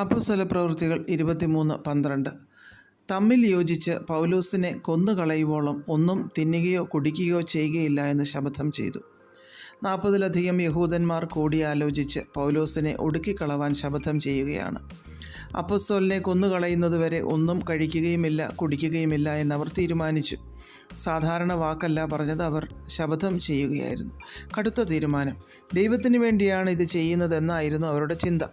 അപ്പോസ്തലപ്രവൃത്തികൾ 23:12. തമ്മിൽ യോജിച്ച് പൗലോസിനെ കൊന്നുകളയുവോളം ഒന്നും തിന്നുകയോ കുടിക്കുകയോ ചെയ്യുകയില്ല എന്ന് ശപഥം ചെയ്തു. 40-ലധികം യഹൂദന്മാർ കൂടിയാലോചിച്ച് പൗലോസിനെ ഒടുക്കിക്കളവാൻ ശപഥം ചെയ്യുകയാണ്. അപ്പൊസ്തലനെ കൊന്നുകളയുന്നതുവരെ ഒന്നും കഴിക്കുകയുമില്ല കുടിക്കുകയുമില്ല എന്നവർ തീരുമാനിച്ചു. സാധാരണ വാക്കല്ല പറഞ്ഞത്, അവർ ശപഥം ചെയ്യുകയായിരുന്നു. കടുത്ത തീരുമാനം. ദൈവത്തിന് വേണ്ടിയാണ് ഇത് ചെയ്യുന്നതെന്നായിരുന്നു അവരുടെ ചിന്ത.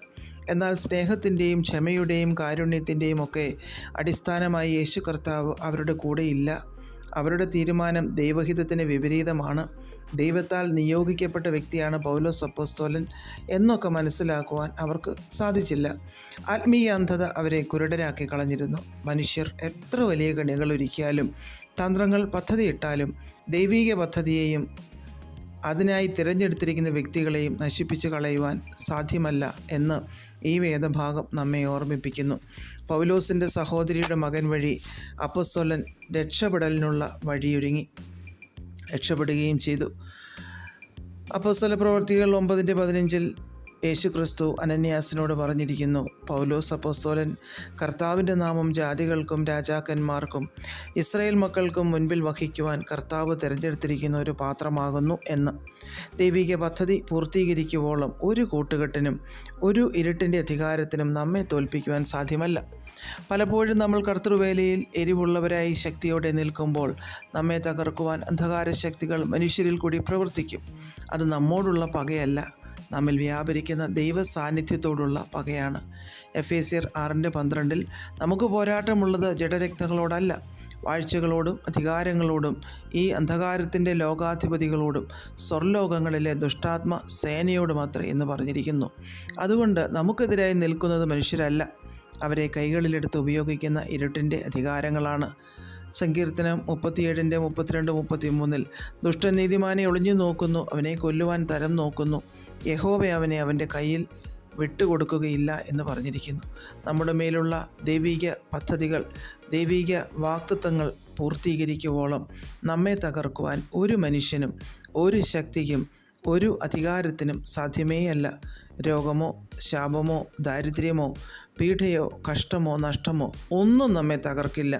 എന്നാൽ സ്നേഹത്തിൻ്റെയും ക്ഷമയുടെയും കാരുണ്യത്തിൻ്റെയും ഒക്കെ അടിസ്ഥാനമായി യേശു കർത്താവ് അവരുടെ കൂടെയില്ല. അവരുടെ തീരുമാനം ദൈവഹിതത്തിന് വിപരീതമാണ്. ദൈവത്താൽ നിയോഗിക്കപ്പെട്ട വ്യക്തിയാണ് പൗലോസ് അപ്പോസ്തലൻ എന്നൊക്കെ മനസ്സിലാക്കുവാൻ അവർക്ക് സാധിച്ചില്ല. ആത്മീയ അന്ധത അവരെ കുരുടരാക്കി കളഞ്ഞിരുന്നു. മനുഷ്യർ എത്ര വലിയ കണികൾ ഒരുക്കിയാലും തന്ത്രങ്ങൾ പദ്ധതിയിട്ടാലും ദൈവീക പദ്ധതിയെയും അതിനായി തിരഞ്ഞെടുത്തിരിക്കുന്ന വ്യക്തികളെയും നശിപ്പിച്ചു കളയുവാൻ സാധ്യമല്ല എന്ന് ഈ വേദഭാഗം നമ്മെ ഓർമ്മിപ്പിക്കുന്നു. പൗലോസിൻ്റെ സഹോദരിയുടെ മകൻ വഴി അപ്പോസ്തലൻ രക്ഷപ്പെടുകയും ചെയ്തു. അപ്പോസ്തലപ്രവൃത്തികൾ 9:15 യേശുക്രിസ്തു അനന്യാസിനോട് പറഞ്ഞിരിക്കുന്നു, പൗലോസ് അപ്പോസ്തലൻ കർത്താവിൻ്റെ നാമം ജാതികൾക്കും രാജാക്കന്മാർക്കും ഇസ്രായേൽ മക്കൾക്കും മുൻപിൽ വഹിക്കുവാൻ കർത്താവ് തിരഞ്ഞെടുത്തിരിക്കുന്ന ഒരു പാത്രമാകുന്നു എന്ന്. ദൈവിക പദ്ധതി പൂർത്തീകരിക്കുവോളം ഒരു കൂട്ടുകെട്ടിനും ഒരു ഇരുട്ടിൻ്റെ അധികാരത്തിനും നമ്മെ തോൽപ്പിക്കുവാൻ സാധ്യമല്ല. പലപ്പോഴും നമ്മൾ കർത്തൃവേലയിൽ എരിവുള്ളവരായി ശക്തിയോടെ നിൽക്കുമ്പോൾ നമ്മെ തകർക്കുവാൻ അന്ധകാര ശക്തികൾ മനുഷ്യരിൽ കൂടി പ്രവർത്തിക്കും. അത് നമ്മോടുള്ള പകയല്ല, നമ്മിൽ വ്യാപരിക്കുന്ന ദൈവ സാന്നിധ്യത്തോടുള്ള പകയാണ്. എഫേസ്യർ 6:12 നമുക്ക് പോരാട്ടമുള്ളത് ജഡരക്തങ്ങളോടല്ല, വാഴ്ചകളോടും അധികാരങ്ങളോടും ഈ അന്ധകാരത്തിൻ്റെ ലോകാധിപതികളോടും സ്വർലോകങ്ങളിലെ ദുഷ്ടാത്മ സേനയോടുമത്രേ എന്ന് പറഞ്ഞിരിക്കുന്നു. അതുകൊണ്ട് നമുക്കെതിരായി നിൽക്കുന്നത് മനുഷ്യരല്ല, അവരെ കൈകളിലെടുത്ത് ഉപയോഗിക്കുന്ന ഇരുട്ടിൻ്റെ അധികാരങ്ങളാണ്. സങ്കീർത്തനം 37:32-33 ദുഷ്ടൻ നീതിമാനെ ഒളിഞ്ഞു നോക്കുന്നു, അവനെ കൊല്ലുവാൻ തരം നോക്കുന്നു, യഹോവ അവനെ അവൻ്റെ കയ്യിൽ വിട്ടുകൊടുക്കുകയില്ല എന്ന് പറഞ്ഞിരിക്കുന്നു. നമ്മുടെ മേലുള്ള ദൈവിക പദ്ധതികൾ, ദൈവിക വാഗ്ദത്തങ്ങൾ പൂർത്തീകരിക്കുവോളം നമ്മെ തകർക്കുവാൻ ഒരു മനുഷ്യനും ഒരു ശക്തിക്കും ഒരു അധികാരത്തിനും സാധ്യമേയല്ല. രോഗമോ ശാപമോ ദാരിദ്ര്യമോ പീഡയോ കഷ്ടമോ നഷ്ടമോ ഒന്നും നമ്മെ തകർക്കില്ല.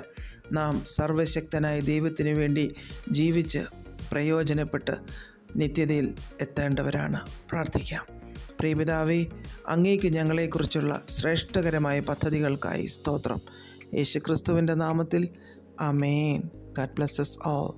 നാം സർവശക്തനായ ദൈവത്തിനു വേണ്ടി ജീവിച്ച് പ്രയോജനപ്പെട്ട് നിത്യതയിൽ എത്തേണ്ടവരാണ്. പ്രാർത്ഥിക്കാം. പ്രിയപിതാവേ, അങ്ങേക്ക് ഞങ്ങളെക്കുറിച്ചുള്ള ശ്രേഷ്ഠകരമായ പദ്ധതികൾക്കായി സ്തോത്രം. യേശുക്രിസ്തുവിൻ്റെ നാമത്തിൽ ആമേൻ. God bless us all.